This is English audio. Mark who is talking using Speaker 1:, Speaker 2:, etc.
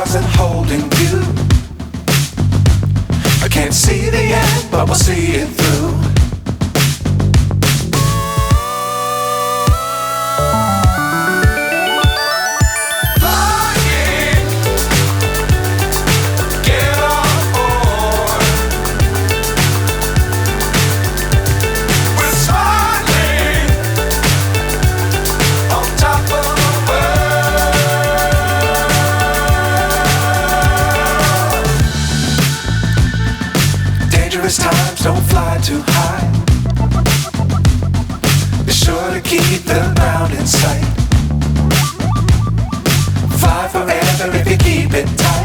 Speaker 1: stars and holding you. I can't see the end, but we'll see it through. Times don't fly too high. Be sure to keep the ground in sight. Fly forever if you keep it tight.